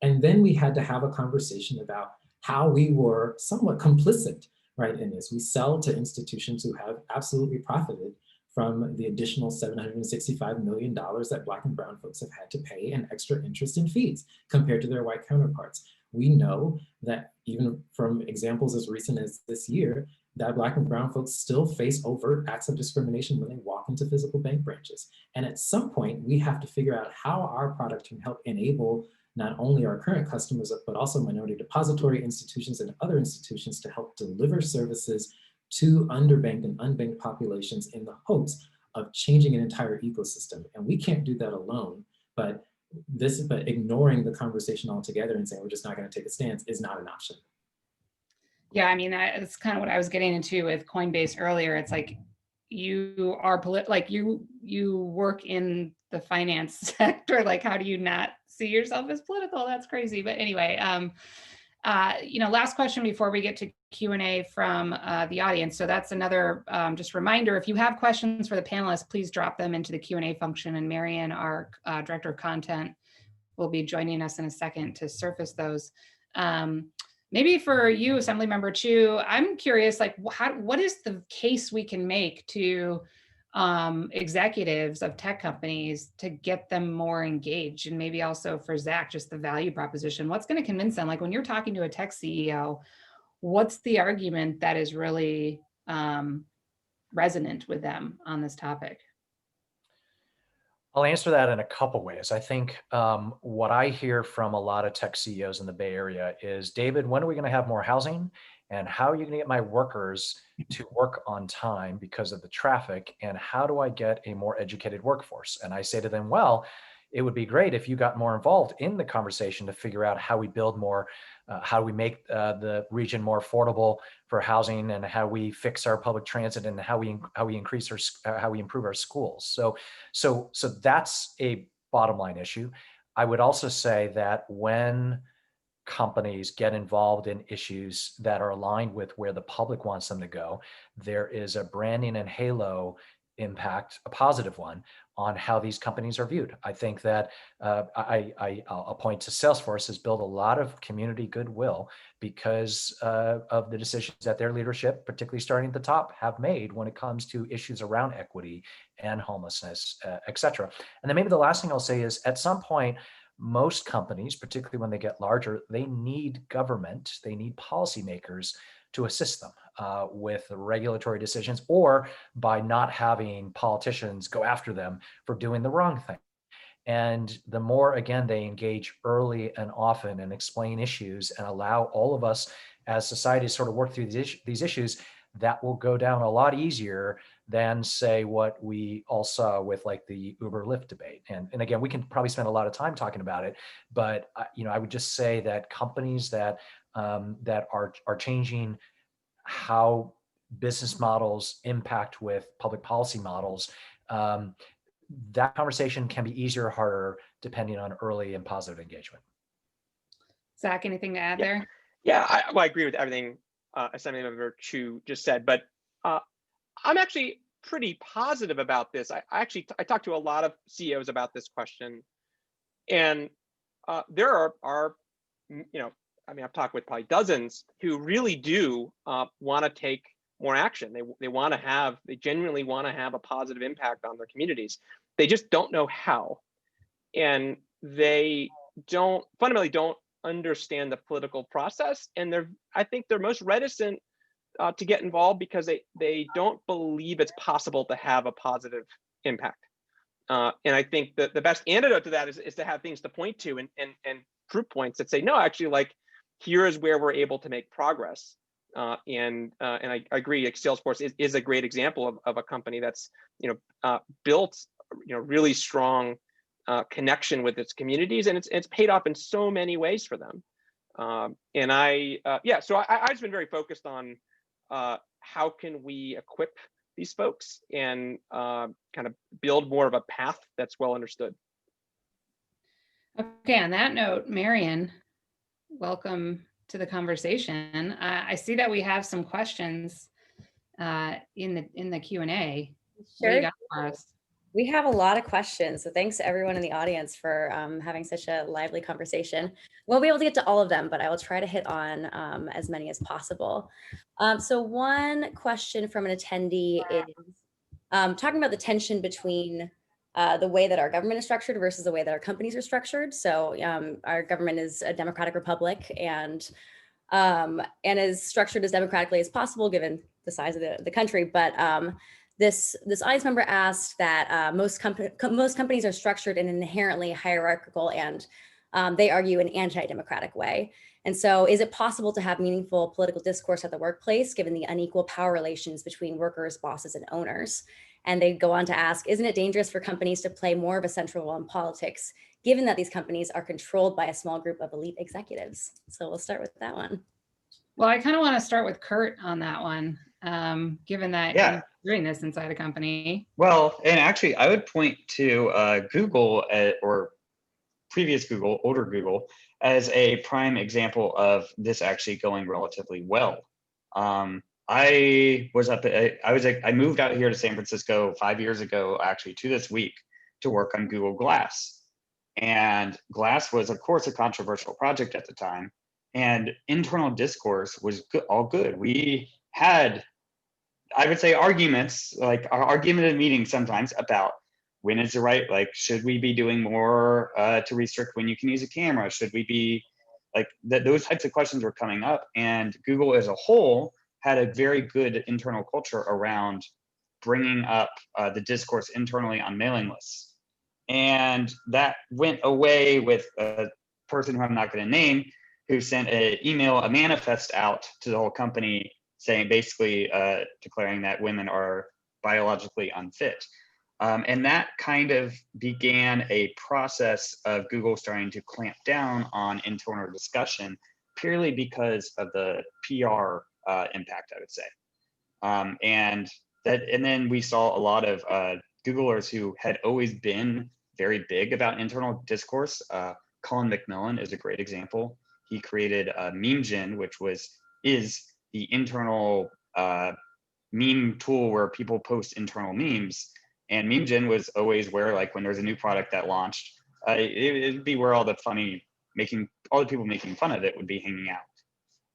And then we had to have a conversation about how we were somewhat complicit, right, in this. We sell to institutions who have absolutely profited from the additional $765 million that Black and brown folks have had to pay in extra interest and fees compared to their white counterparts. We know that even from examples as recent as this year, that Black and brown folks still face overt acts of discrimination when they walk into physical bank branches. And at some point, we have to figure out how our product can help enable not only our current customers, but also minority depository institutions and other institutions to help deliver services to underbanked and unbanked populations in the hopes of changing an entire ecosystem. And we can't do that alone, but ignoring the conversation altogether and saying we're just not going to take a stance is not an option. Yeah, I mean, that's kind of what I was getting into with Coinbase earlier. It's like you are you work in the finance sector. Like, how do you not see yourself as political? That's crazy. But anyway, last question before we get to Q&A from the audience. So that's another just reminder, if you have questions for the panelists, please drop them into the Q&A function, and Marianne, our Director of Content, will be joining us in a second to surface those. Maybe for you, Assemblymember Chiu, I'm curious, like, what is the case we can make to executives of tech companies to get them more engaged? And maybe also for Zach, just the value proposition. What's going to convince them? Like, when you're talking to a tech CEO, what's the argument that is really resonant with them on this topic? I'll answer that in a couple ways. I think what I hear from a lot of tech CEOs in the Bay Area is, David, when are we going to have more housing? And how are you going to get my workers to work on time because of the traffic? And how do I get a more educated workforce? And I say to them, well, it would be great if you got more involved in the conversation to figure out how we build more, how we make the region more affordable for housing, and how we fix our public transit, and how we improve our schools. So that's a bottom line issue. I would also say that when companies get involved in issues that are aligned with where the public wants them to go, there is a branding and halo impact, a positive one, on how these companies are viewed. I think that I'll point to Salesforce has built a lot of community goodwill because of the decisions that their leadership, particularly starting at the top, have made when it comes to issues around equity and homelessness, et cetera. And then maybe the last thing I'll say is, at some point, most companies, particularly when they get larger, they need government, they need policymakers to assist them with regulatory decisions, or by not having politicians go after them for doing the wrong thing. And the more, again, they engage early and often and explain issues and allow all of us as society to sort of work through these issues, that will go down a lot easier than, say, what we all saw with like the Uber Lyft debate. And again, we can probably spend a lot of time talking about it, but I would just say that companies that are changing how business models impact with public policy models, that conversation can be easier or harder depending on early and positive engagement. Zach, anything to add there? Yeah, I agree with everything Assemblymember Chiu just said, but I'm actually pretty positive about this. I talked to a lot of CEOs about this question, and there are I've talked with probably dozens who really do want to take more action. They genuinely want to have a positive impact on their communities. They just don't know how, and they fundamentally don't understand the political process, and I think they're most reticent to get involved because they don't believe it's possible to have a positive impact. And I think that the best antidote to that is to have things to point to and proof points that say, no, actually, like, here is where we're able to make progress. And I agree, like, Salesforce is a great example of a company that's built really strong connection with its communities, and it's paid off in so many ways for them. And so I've just been very focused on how can we equip these folks and kind of build more of a path that's well understood. Okay, on that note, Marion, welcome to the conversation. I see that we have some questions in the Q&A. What do you got for us? We have a lot of questions, so thanks to everyone in the audience for having such a lively conversation. We'll be able to get to all of them, but I will try to hit on as many as possible. So one question from an attendee is talking about the tension between the way that our government is structured versus the way that our companies are structured. So our government is a democratic republic and as structured as democratically as possible given the size of the country, but this audience member asked that most companies are structured in an inherently hierarchical and they argue an anti-democratic way. And so is it possible to have meaningful political discourse at the workplace given the unequal power relations between workers, bosses, and owners? And they go on to ask, isn't it dangerous for companies to play more of a central role in politics, given that these companies are controlled by a small group of elite executives? So we'll start with that one. Well, I kind of want to start with Kurt on that one, given that you're doing this inside a company. Well, and actually, I would point to Google or previous Google, older Google, as a prime example of this actually going relatively well. I moved out here to San Francisco 5 years ago, actually, to this week, to work on Google Glass. And Glass was, of course, a controversial project at the time. And internal discourse was all good. We had, I would say, arguments, like argumentative meetings sometimes about when is the right, like, should we be doing more to restrict when you can use a camera? Should we be, like, those types of questions were coming up. And Google as a whole had a very good internal culture around bringing up the discourse internally on mailing lists. And that went away with a person who I'm not going to name, who sent a manifest out to the whole company saying, basically declaring that women are biologically unfit. And that kind of began a process of Google starting to clamp down on internal discussion purely because of the PR impact, I would say. And then we saw a lot of Googlers who had always been very big about internal discourse. Colin McMillan is a great example. He created MemeGen, which is the internal meme tool where people post internal memes. And MemeGen was always where, like, when there's a new product that launched, it'd be where all the people making fun of it would be hanging out.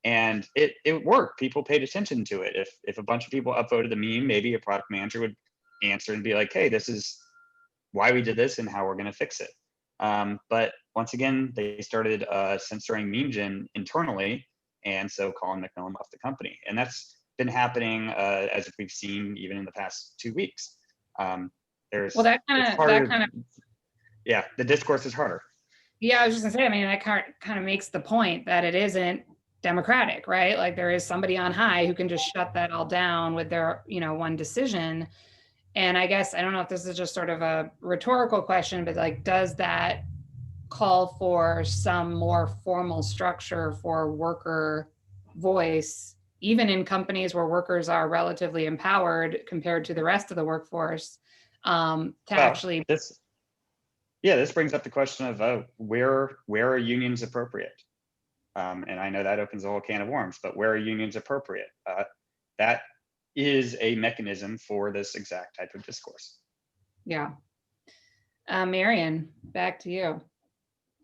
And it worked. People paid attention to it. If a bunch of people upvoted the meme, maybe a product manager would answer and be like, hey, this is why we did this and how we're going to fix it. But once again, they started censoring MemeGen internally. And so Colin McMillan left the company. And that's been happening as we've seen even in the past 2 weeks. The discourse is harder. Yeah, I was just gonna say, I mean, that kind of makes the point that it isn't democratic, right? Like, there is somebody on high who can just shut that all down with their, one decision. And I guess, I don't know if this is just sort of a rhetorical question, but, like, does that call for some more formal structure for worker voice, even in companies where workers are relatively empowered compared to the rest of the workforce, This brings up the question of where are unions appropriate? And I know that opens a whole can of worms, but where are unions appropriate? That is a mechanism for this exact type of discourse. Yeah. Marion, back to you.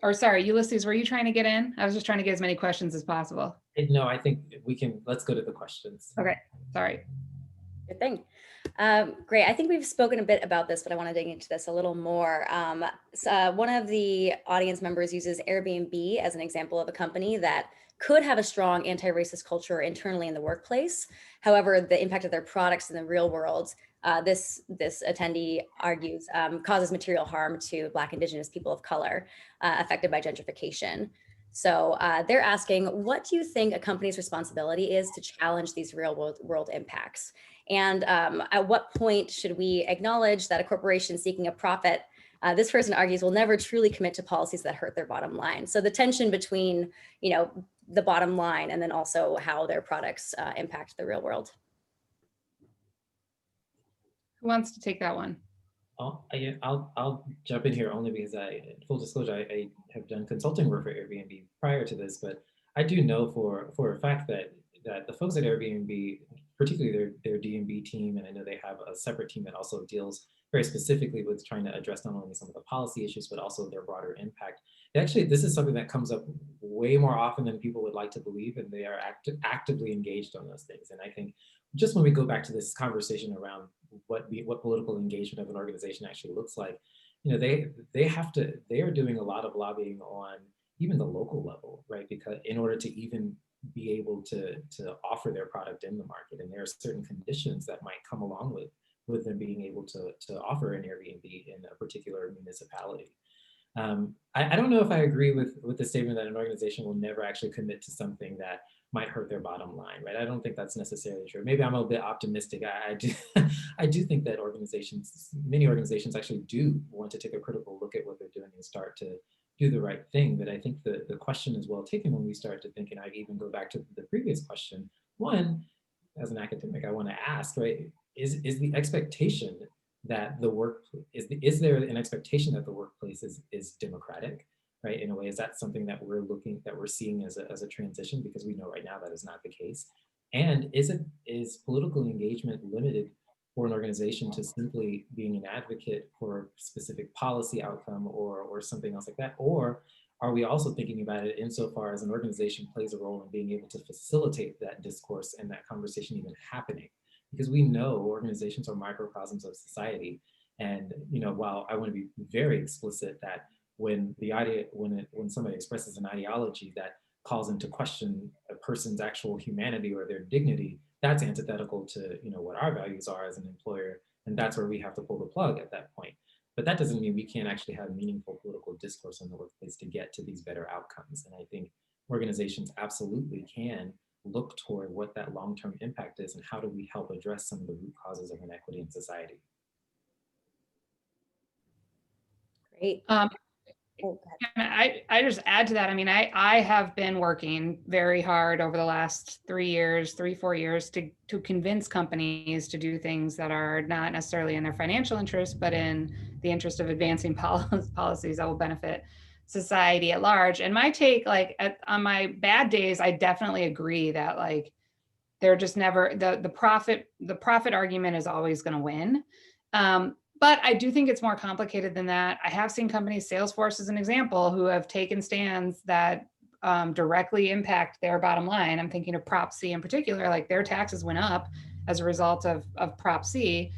Or sorry, Ulysses, were you trying to get in? I was just trying to get as many questions as possible. No, I think let's go to the questions. Okay, sorry. Good thing. Great. I think we've spoken a bit about this, but I want to dig into this a little more. One of the audience members uses Airbnb as an example of a company that could have a strong anti-racist culture internally in the workplace. However, the impact of their products in the real world, this attendee argues, causes material harm to Black, Indigenous people of color affected by gentrification. So they're asking, what do you think a company's responsibility is to challenge these real world impacts? And at what point should we acknowledge that a corporation seeking a profit, this person argues, will never truly commit to policies that hurt their bottom line? So the tension between, the bottom line and then also how their products impact the real world. Who wants to take that one? I'll jump in here only because full disclosure, I have done consulting work for Airbnb prior to this, but I do know for a fact that the folks at Airbnb, particularly their D&B team, and I know they have a separate team that also deals very specifically with trying to address not only some of the policy issues, but also their broader impact. Actually, this is something that comes up way more often than people would like to believe, and they are actively engaged on those things. And I think just when we go back to this conversation around what political engagement of an organization actually looks like, they are doing a lot of lobbying on even the local level, right? Because in order to even be able to offer their product in the market, and there are certain conditions that might come along with them being able to offer an Airbnb in a particular municipality. I don't know if I agree with the statement that an organization will never actually commit to something that might hurt their bottom line, right? I don't think that's necessarily true. Maybe I'm a bit optimistic. I do think that many organizations actually do want to take a critical look at what they're doing and start to do the right thing. But I think the question is well taken when we start to think, and I even go back to the previous question. One, as an academic, I want to ask, right, is the expectation that is there an expectation that the workplace is democratic, right? In a way, is that something that we're seeing as a transition? Because we know right now that is not the case. And is political engagement limited for an organization to simply being an advocate for a specific policy outcome or something else like that? Or are we also thinking about it insofar as an organization plays a role in being able to facilitate that discourse and that conversation even happening? Because we know organizations are microcosms of society. And while I want to be very explicit that when somebody expresses an ideology that calls into question a person's actual humanity or their dignity, that's antithetical to what our values are as an employer, and that's where we have to pull the plug at that point. But that doesn't mean we can't actually have meaningful political discourse in the workplace to get to these better outcomes. And I think organizations absolutely can look toward what that long-term impact is and how do we help address some of the root causes of inequity in society. Great. I just add to that. I mean, I have been working very hard over the last 4 years to convince companies to do things that are not necessarily in their financial interest, but in the interest of advancing policies that will benefit society at large. And my take, on my bad days, I definitely agree that they're just never the profit argument is always going to win. But I do think it's more complicated than that. I have seen companies, Salesforce as an example, who have taken stands that directly impact their bottom line. I'm thinking of Prop C in particular, their taxes went up as a result of Prop C,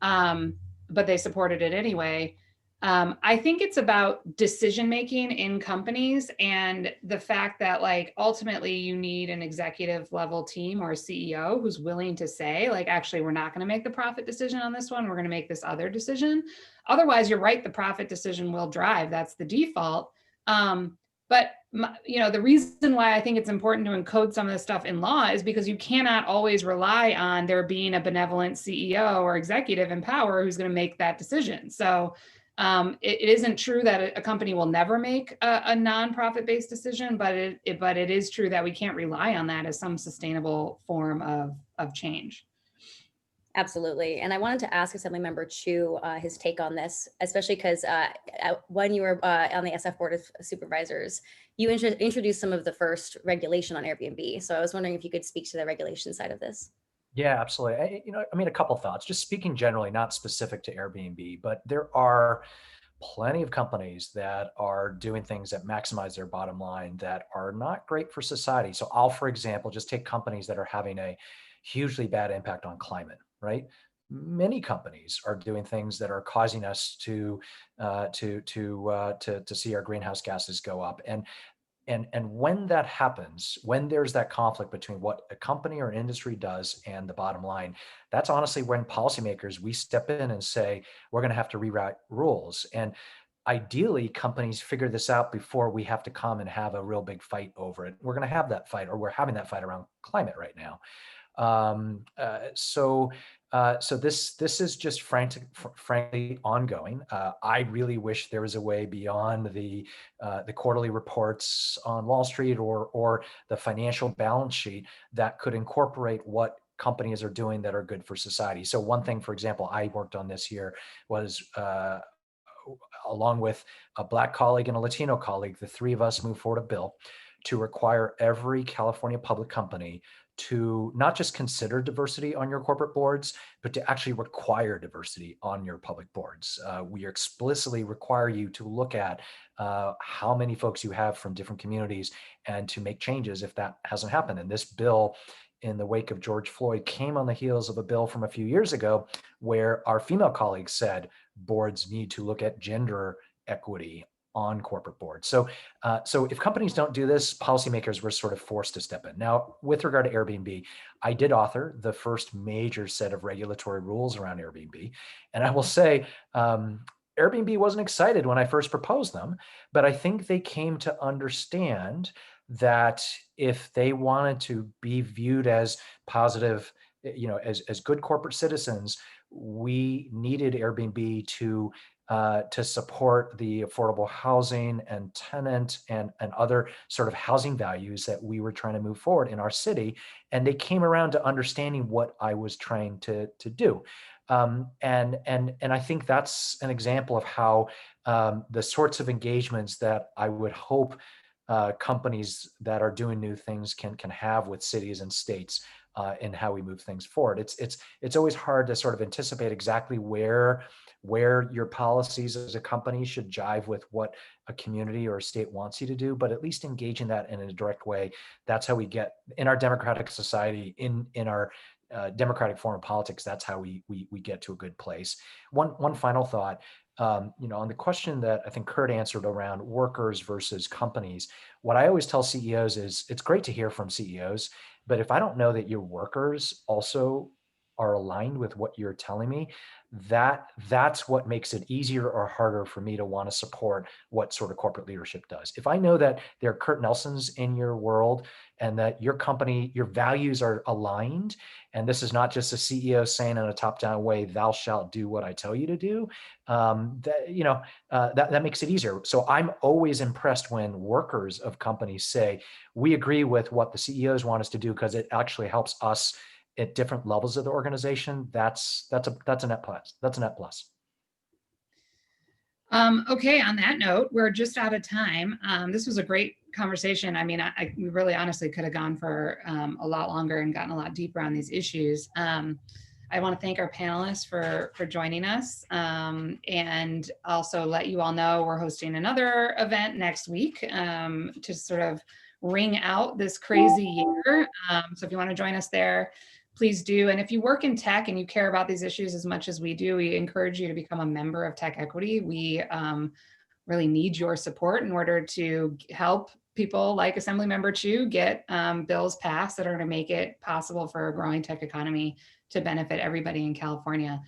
but they supported it anyway. I think it's about decision-making in companies and the fact that ultimately you need an executive level team or a CEO who's willing to say actually, we're not going to make the profit decision on this one. We're going to make this other decision. Otherwise, you're right. The profit decision will drive. That's the default. But the reason why I think it's important to encode some of this stuff in law is because you cannot always rely on there being a benevolent CEO or executive in power who's going to make that decision. So it isn't true that a company will never make a non-profit-based decision, but it is true that we can't rely on that as some sustainable form of change. Absolutely. And I wanted to ask Assemblymember Chiu his take on this, especially because when you were on the SF Board of Supervisors, you introduced some of the first regulation on Airbnb. So I was wondering if you could speak to the regulation side of this. Yeah, absolutely. A couple of thoughts, just speaking generally, not specific to Airbnb, but there are plenty of companies that are doing things that maximize their bottom line that are not great for society. So I'll, for example, just take companies that are having a hugely bad impact on climate, right? many companies are doing things that are causing us to see our greenhouse gases go up. And when that happens, when there's that conflict between what a company or industry does and the bottom line, that's honestly when policymakers, we step in and say, we're going to have to rewrite rules. And ideally, companies figure this out before we have to come and have a real big fight over it. We're going to have that fight, or we're having that fight around climate right now. So this is just frankly ongoing. I really wish there was a way beyond the quarterly reports on Wall Street or the financial balance sheet that could incorporate what companies are doing that are good for society. So one thing, for example, I worked on this year was along with a Black colleague and a Latino colleague, the three of us moved forward a bill to require every California public company to not just consider diversity on your corporate boards, but to actually require diversity on your public boards. We explicitly require you to look at how many folks you have from different communities and to make changes if that hasn't happened. And this bill, in the wake of George Floyd, came on the heels of a bill from a few years ago where our female colleagues said boards need to look at gender equity on corporate boards. So if companies don't do this, policymakers were sort of forced to step in. Now, with regard to Airbnb, I did author the first major set of regulatory rules around Airbnb. And I will say, Airbnb wasn't excited when I first proposed them, but I think they came to understand that if they wanted to be viewed as positive, as good corporate citizens, we needed Airbnb to support the affordable housing and tenant and other sort of housing values that we were trying to move forward in our city. And they came around to understanding what I was trying to do. And I think that's an example of how the sorts of engagements that I would hope companies that are doing new things can have with cities and states in how we move things forward. It's always hard to sort of anticipate exactly where your policies as a company should jive with what a community or a state wants you to do, but at least engaging that in a direct way. That's how we get in our democratic society, in our democratic form of politics. That's how we get to a good place. One final thought. On the question that I think Kurt answered around workers versus companies, what I always tell CEOs is it's great to hear from CEOs, but if I don't know that your workers also are aligned with what you're telling me, that's what makes it easier or harder for me to want to support what sort of corporate leadership does. If I know that there are Kurt Nelsons in your world and that your company, your values are aligned, and this is not just a CEO saying in a top-down way, "Thou shalt do what I tell you to do," that makes it easier. So I'm always impressed when workers of companies say, "We agree with what the CEOs want us to do because it actually helps us at different levels of the organization." That's a net plus. That's a net plus. Okay, on that note, we're just out of time. This was a great conversation. I mean, we really honestly could have gone for a lot longer and gotten a lot deeper on these issues. I want to thank our panelists for joining us, and also let you all know we're hosting another event next week to sort of ring out this crazy year. So if you want to join us there, please do. And if you work in tech and you care about these issues as much as we do, we encourage you to become a member of TechEquity. We really need your support in order to help people like Assemblymember Chiu get bills passed that are going to make it possible for a growing tech economy to benefit everybody in California.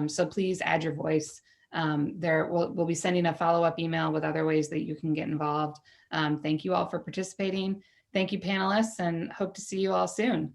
So please add your voice. We'll be sending a follow-up email with other ways that you can get involved. Thank you all for participating. Thank you, panelists, and hope to see you all soon.